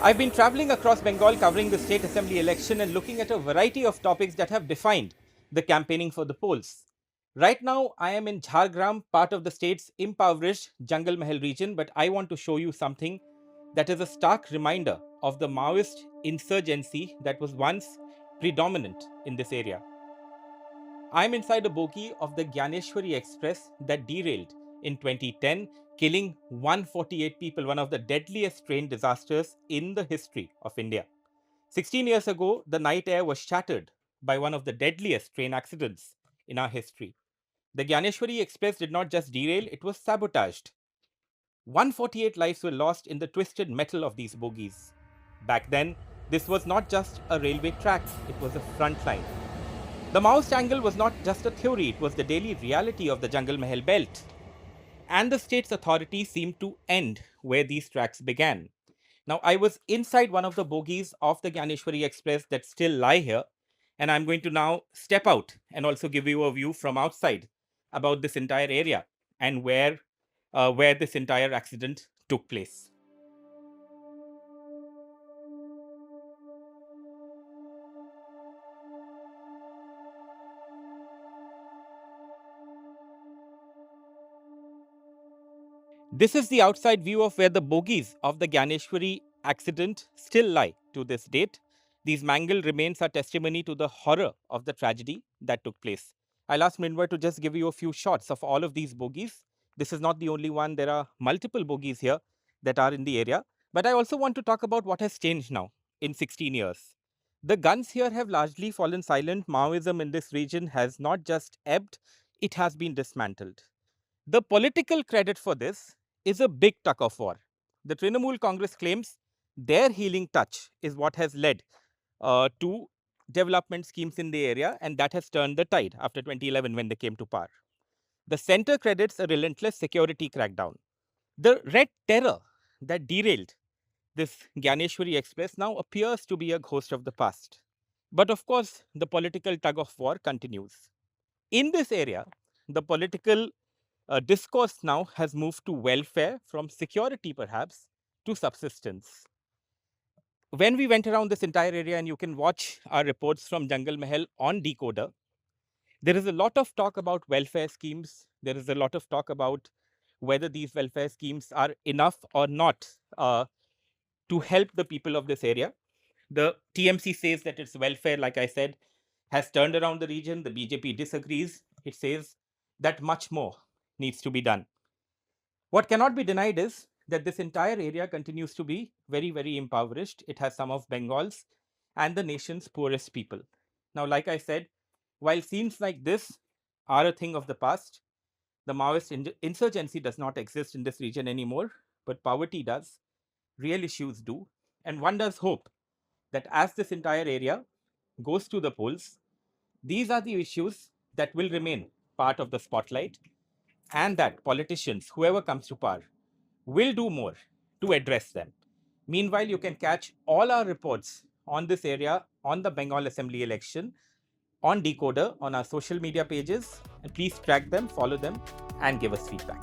I've been traveling across Bengal covering the state assembly election and looking at a variety of topics that have defined the campaigning for the polls. Right now, I am in Jhargram, part of the state's impoverished Jangal Mahal region, but I want to show you something that is a stark reminder of the Maoist insurgency that was once predominant in this area. I'm inside a bogie of the Gyaneshwari Express that derailed in 2010, killing 148 people, one of the deadliest train disasters in the history of India. 16 years ago, the night air was shattered by one of the deadliest train accidents in our history. The Gyaneshwari Express did not just derail, it was sabotaged. 148 lives were lost in the twisted metal of these bogies. Back then, this was not just a railway track, it was a front line. The Maoist angle was not just a theory, it was the daily reality of the Jangal Mahal belt. And the state's authority seemed to end where these tracks began. Now, I was inside one of the bogies of the Gyaneshwari Express that still lie here, and I'm going to now step out and also give you a view from outside about this entire area and where this entire accident took place. This is the outside view of where the bogies of the Gyaneshwari accident still lie to this date. These mangled remains are testimony to the horror of the tragedy that took place. I'll ask Minwar to just give you a few shots of all of these bogies. This is not the only one. There are multiple bogies here that are in the area. But I also want to talk about what has changed now in 16 years. The guns here have largely fallen silent. Maoism in this region has not just ebbed, it has been dismantled. The political credit for this is a big tug of war. The Trinamool Congress claims their healing touch is what has led to development schemes in the area, and that has turned the tide after 2011 when they came to power. The centre credits a relentless security crackdown. The red terror that derailed this Gyaneshwari Express now appears to be a ghost of the past. But of course, the political tug of war continues. In this area, the political discourse now has moved to welfare from security, perhaps, to subsistence. When we went around this entire area, and you can watch our reports from Jangal Mahal on DeKoder, there is a lot of talk about welfare schemes. There is a lot of talk about whether these welfare schemes are enough or not to help the people of this area. The TMC says that its welfare, like I said, has turned around the region. The BJP disagrees. It says that much more needs to be done. What cannot be denied is that this entire area continues to be very, very impoverished. It has some of Bengal's and the nation's poorest people. Now, like I said, while scenes like this are a thing of the past, the Maoist insurgency does not exist in this region anymore, but poverty does, real issues do, and one does hope that as this entire area goes to the polls, these are the issues that will remain part of the spotlight, and that politicians, whoever comes to power, will do more to address them. Meanwhile, you can catch all our reports on this area on the Bengal Assembly election on DeKoder on our social media pages, and please track them, follow them, and give us feedback.